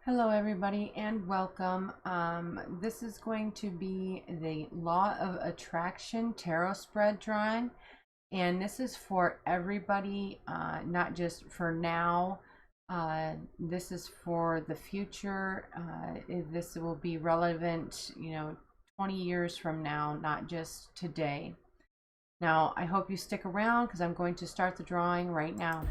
Hello everybody and welcome. This is going to be the Law of Attraction Tarot spread drawing, and this is for everybody, not just for now. This is for the future. This will be relevant, 20 years from now, not just today. Now, I hope you stick around because I'm going to start the drawing right now.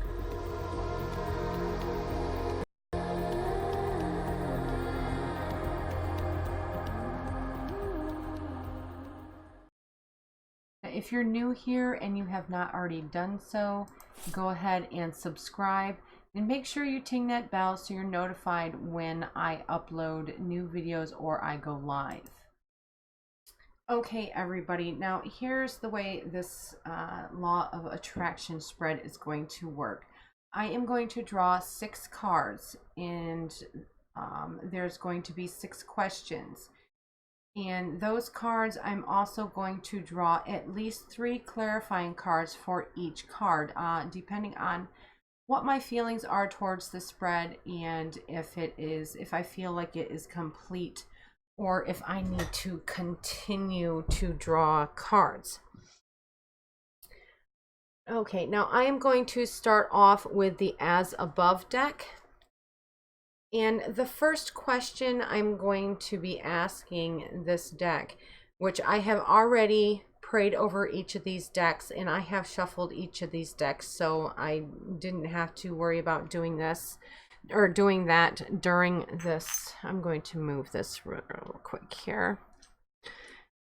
If you're new here and you have not already done so, go ahead and subscribe and make sure you ting that bell so you're notified when I upload new videos or I go live. Okay, everybody, now here's the way this law of attraction spread is going to work. I am going to draw 6 cards, and there's going to be 6 questions. And those cards, I'm also going to draw at least 3 clarifying cards for each card, depending on what my feelings are towards the spread, and if I feel like it is complete, or if I need to continue to draw cards. Okay, now I am going to start off with the As Above deck. And the first question I'm going to be asking this deck, which I have already prayed over each of these decks, and I have shuffled each of these decks, so I didn't have to worry about doing this or doing that during this. I'm going to move this real quick here.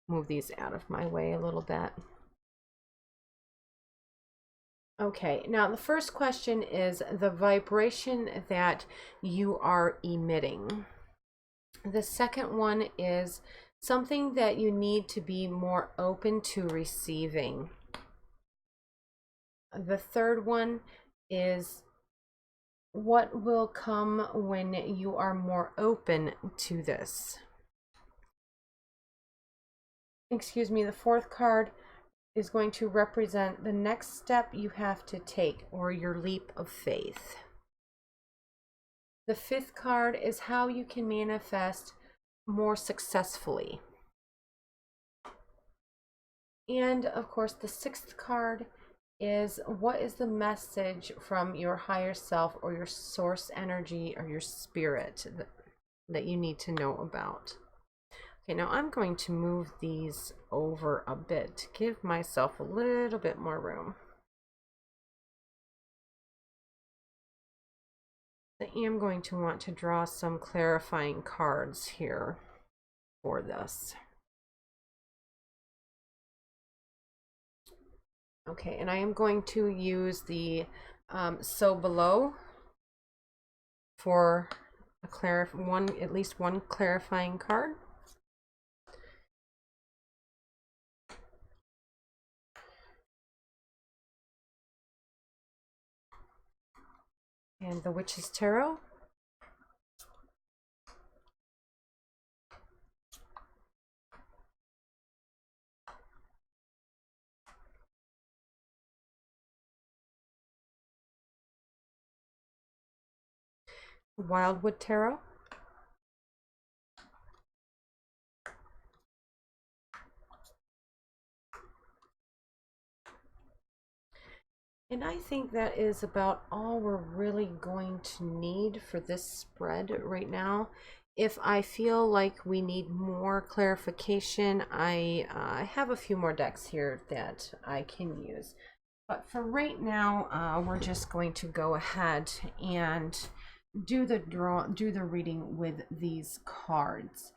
Move these out of my way a little bit. Okay, now the first question is the vibration that you are emitting. The second one is something that you need to be more open to receiving. The third one is what will come when you are more open to this. Excuse me, the fourth card is going to represent the next step you have to take, or your leap of faith. The fifth card is how you can manifest more successfully. And of course, the sixth card is what is the message from your higher self or your source energy or your spirit that you need to know about. Okay, now I'm going to move these over a bit to give myself a little bit more room. I am going to want to draw some clarifying cards here for this. Okay, and I am going to use the So Below for at least one clarifying card. And the Witch's Tarot. Wildwood Tarot. And I think that is about all we're really going to need for this spread right now. If I feel like we need more clarification, I have a few more decks here that I can use. But for right now, we're just going to go ahead and do the reading with these cards.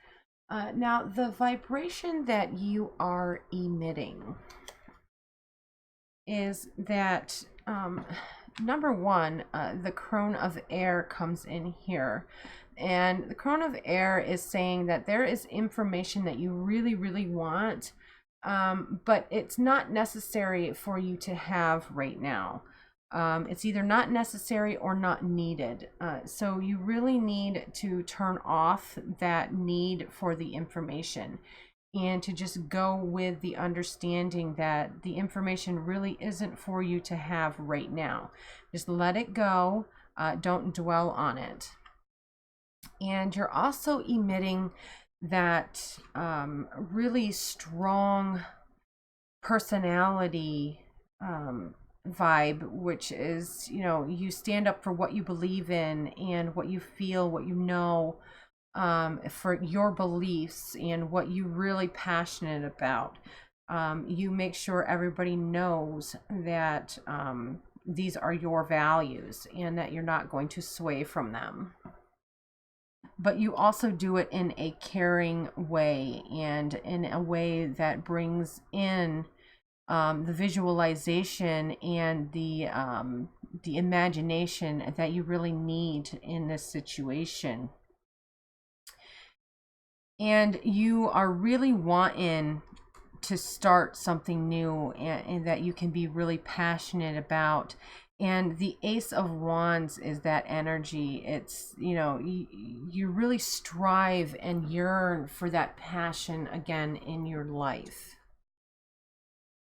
Now, the vibration that you are emitting is that number one, the crone of air comes in here, and the crone of air is saying that there is information that you really want, but it's not necessary for you to have right now. It's either not necessary or not needed, so you really need to turn off that need for the information and to just go with the understanding that the information really isn't for you to have right now. Just let it go. Don't dwell on it. And you're also emitting that really strong personality vibe, which is, you know, you stand up for what you believe in and what you feel, what you know, for your beliefs and what you're really passionate about. You make sure everybody knows that these are your values and that you're not going to sway from them. But you also do it in a caring way and in a way that brings in the visualization and the imagination that you really need in this situation. And you are really wanting to start something new and that you can be really passionate about. And the Ace of Wands is that energy. It's, you know, you really strive and yearn for that passion again in your life.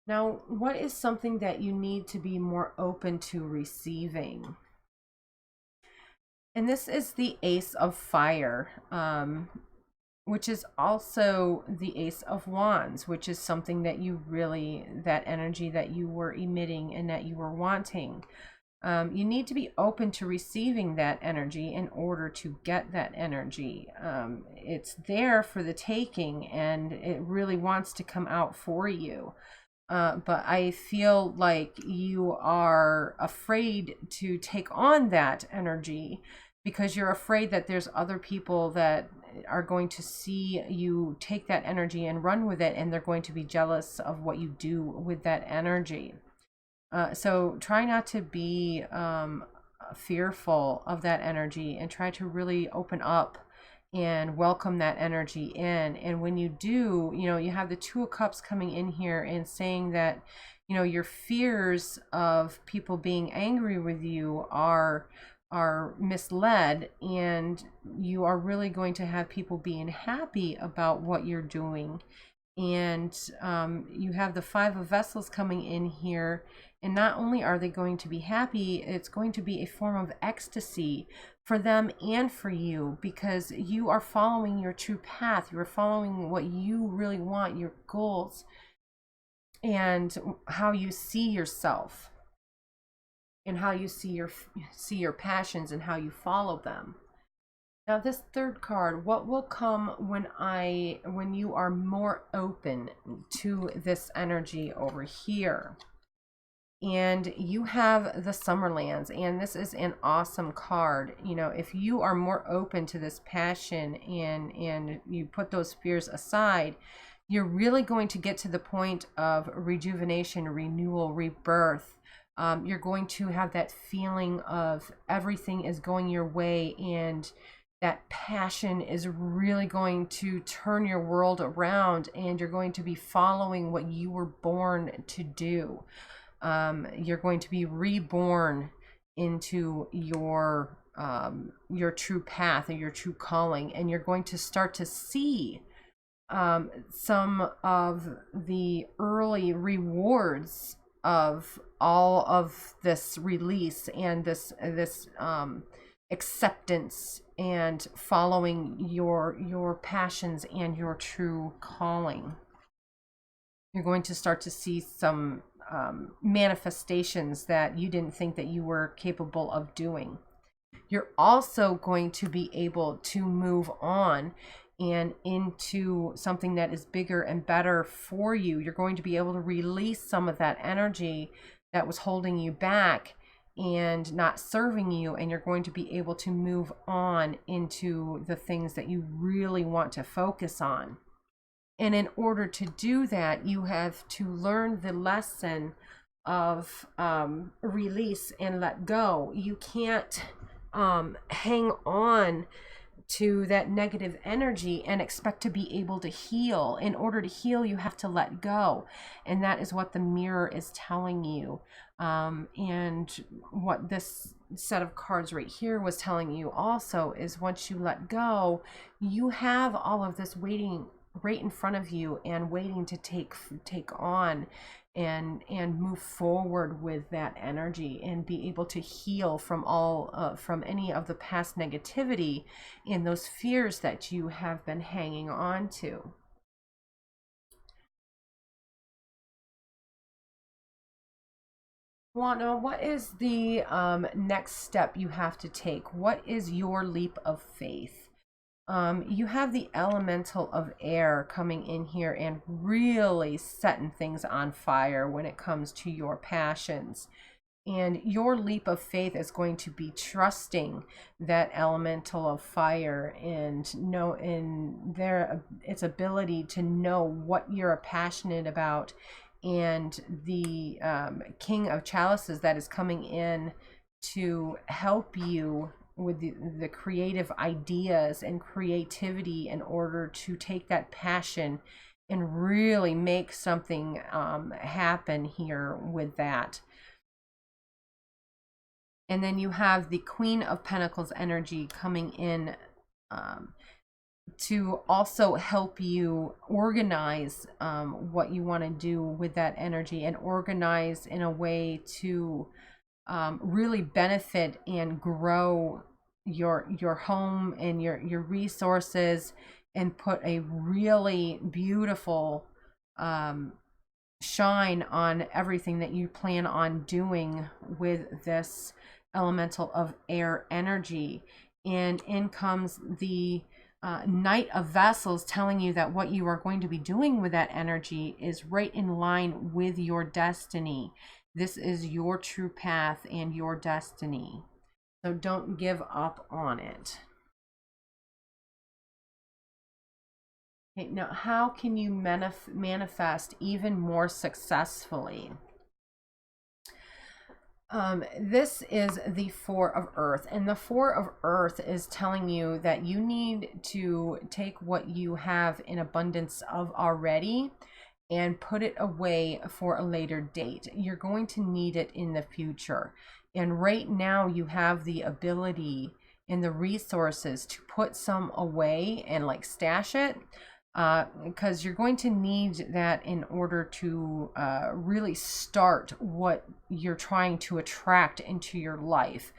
Now, what is something that you need to be more open to receiving? And this is the Ace of Fire, which is also the Ace of Wands, which is something that you really, that energy that you were emitting and that you were wanting. You need to be open to receiving that energy in order to get that energy. It's there for the taking and it really wants to come out for you. But I feel like you are afraid to take on that energy because you're afraid that there's other people that are going to see you take that energy and run with it, and they're going to be jealous of what you do with that energy. So try not to be fearful of that energy and try to really open up and welcome that energy in. And when you do, you know, you have the Two of Cups coming in here and saying that, you know, your fears of people being angry with you are misled, and you are really going to have people being happy about what you're doing. And you have the Five of Vessels coming in here, and not only are they going to be happy, it's going to be a form of ecstasy for them and for you, because you are following your true path. You are following what you really want, your goals, and how you see yourself, and how you see your passions and how you follow them. Now this third card, what will come when you are more open to this energy over here? And you have the Summerlands, and this is an awesome card. You know, if you are more open to this passion and you put those fears aside, you're really going to get to the point of rejuvenation, renewal, rebirth. You're going to have that feeling of everything is going your way, and that passion is really going to turn your world around, and you're going to be following what you were born to do. You're going to be reborn into your true path or your true calling, and you're going to start to see some of the early rewards of all of this release and this acceptance and following your passions and your true calling. You're going to start to see some manifestations that you didn't think that you were capable of doing. You're also going to be able to move on and into something that is bigger and better for you. You're going to be able to release some of that energy that was holding you back and not serving you, and you're going to be able to move on into the things that you really want to focus on. And in order to do that, you have to learn the lesson of release and let go. You can't hang on to that negative energy and expect to be able to heal. In order to heal, you have to let go. And that is what the mirror is telling you. And what this set of cards right here was telling you also is once you let go, you have all of this waiting right in front of you and waiting to take on and move forward with that energy and be able to heal from all from any of the past negativity and those fears that you have been hanging on to. Well, now, what is the next step you have to take? What is your leap of faith? You have the elemental of air coming in here and really setting things on fire when it comes to your passions. And your leap of faith is going to be trusting that elemental of fire and know in their its ability to know what you're passionate about, and the King of Chalices that is coming in to help you with the creative ideas and creativity in order to take that passion and really make something happen here with that. And then you have the Queen of Pentacles energy coming in to also help you organize what you want to do with that energy, and organize in a way to really benefit and grow your home and your resources, and put a really beautiful shine on everything that you plan on doing with this elemental of air energy. And in comes the Knight of Vessels, telling you that what you are going to be doing with that energy is right in line with your destiny. This is your true path and your destiny. So don't give up on it. Okay, now, how can you manifest even more successfully? This is the Four of Earth, and the Four of Earth is telling you that you need to take what you have in abundance of already and put it away for a later date. You're going to need it in the future. And right now you have the ability and the resources to put some away and like stash it, because you're going to need that in order to really start what you're trying to attract into your life.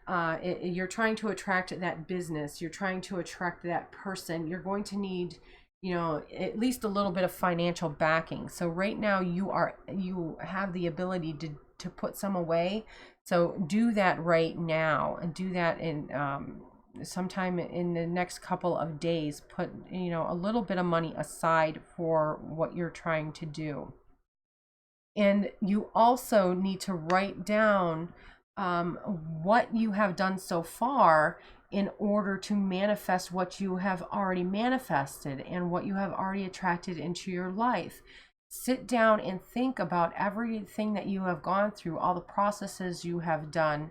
You're trying to attract that business, you're trying to attract that person. You're going to need, at least a little bit of financial backing. So right now you have the ability to put some away. So do that right now, and do that in sometime in the next couple of days. Put a little bit of money aside for what you're trying to do. And you also need to write down what you have done so far in order to manifest what you have already manifested and what you have already attracted into your life. Sit down and think about everything that you have gone through, all the processes you have done,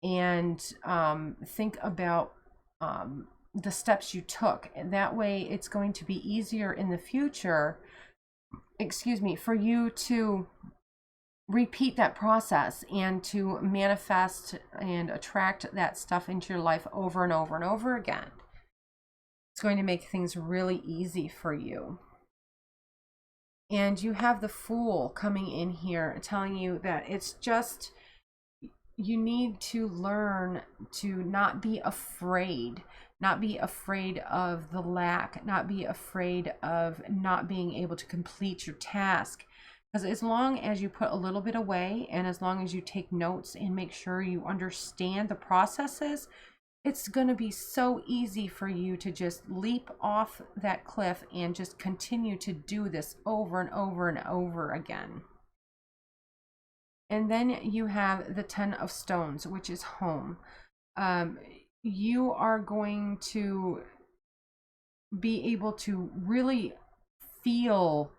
and think about the steps you took. And that way it's going to be easier in the future, for you to repeat that process and to manifest and attract that stuff into your life over and over and over again. It's going to make things really easy for you. And you have the Fool coming in here telling you that it's just, you need to learn to not be afraid of the lack, not be afraid of not being able to complete your task. Because as long as you put a little bit away, and as long as you take notes and make sure you understand the processes, it's going to be so easy for you to just leap off that cliff and just continue to do this over and over and over again. And then you have the Ten of Stones, which is home. You are going to be able to really feel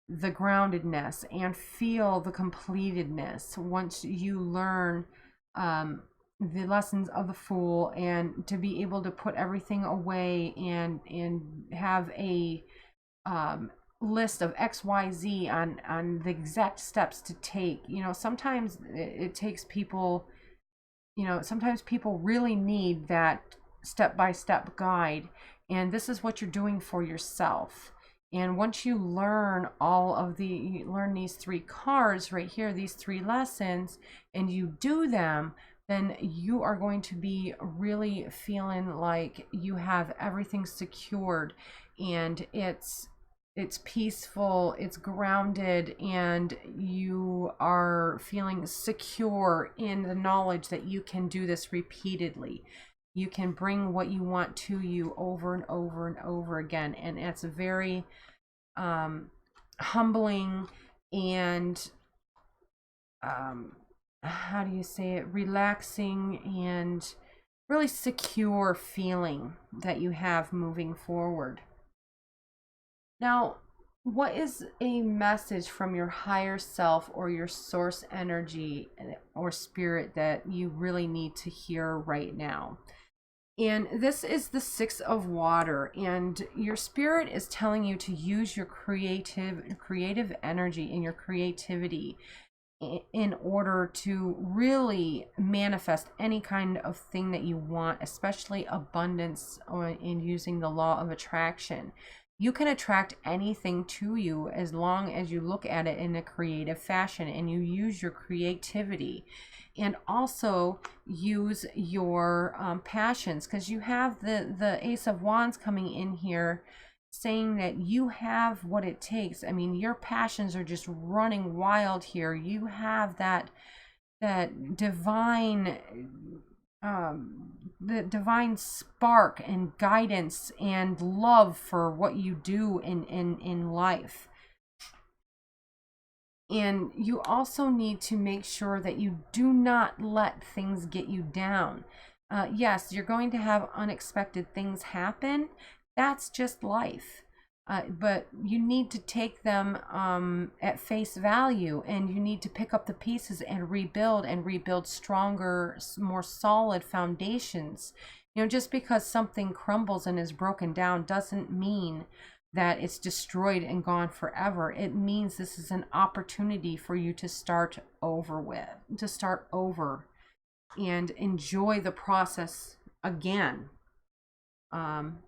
the groundedness and feel the completedness once you learn the lessons of the Fool, and to be able to put everything away and have a list of XYZ on the exact steps to take. Sometimes it takes people, sometimes people really need that step-by-step guide, and this is what you're doing for yourself. And once you learn learn these 3 cards right here, these 3 lessons, and you do them, then you are going to be really feeling like you have everything secured, and it's peaceful, it's grounded, and you are feeling secure in the knowledge that you can do this repeatedly. You can bring what you want to you over and over and over again. And it's a very humbling and, how do you say it, relaxing and really secure feeling that you have moving forward. Now, what is a message from your higher self or your source energy or spirit that you really need to hear right now? And this is the 6 of water, and your spirit is telling you to use your creative energy and your creativity in order to really manifest any kind of thing that you want, especially abundance, in using the law of attraction. You can attract anything to you as long as you look at it in a creative fashion and you use your creativity, and also use your passions, because you have the Ace of Wands coming in here saying that you have what it takes. I mean, your passions are just running wild here. You have that divine the divine spark and guidance and love for what you do in life. And you also need to make sure that you do not let things get you down. Yes, you're going to have unexpected things happen. That's just life. But you need to take them at face value, and you need to pick up the pieces and rebuild stronger, more solid foundations. You know, just because something crumbles and is broken down doesn't mean that it's destroyed and gone forever. It means this is an opportunity for you to start over and enjoy the process again. And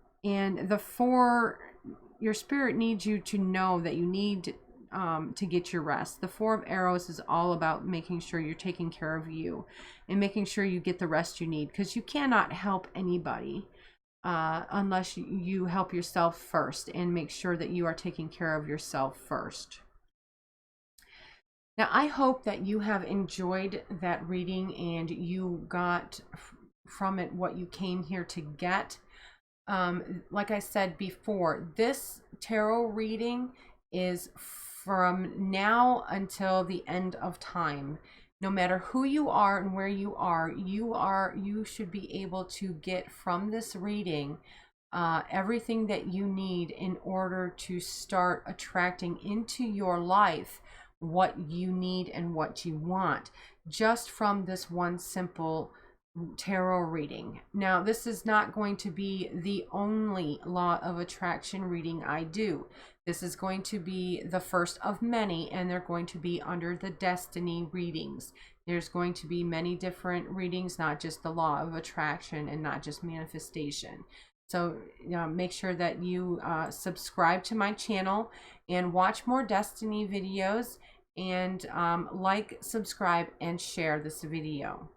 your spirit needs you to know that you need to get your rest. The 4 of Arrows is all about making sure you're taking care of you and making sure you get the rest you need, because you cannot help anybody unless you help yourself first, and make sure that you are taking care of yourself first. Now, I hope that you have enjoyed that reading and you got from it what you came here to get. Like I said before, this tarot reading is from now until the end of time. No matter who you are and where you are, you should be able to get from this reading everything that you need in order to start attracting into your life what you need and what you want, just from this one simple tarot reading. Now, this is not going to be the only law of attraction reading I do. This is going to be the first of many, and they're going to be under the destiny readings. There's going to be many different readings, not just the law of attraction and not just manifestation. So make sure that you subscribe to my channel and watch more destiny videos, and like, subscribe, and share this video.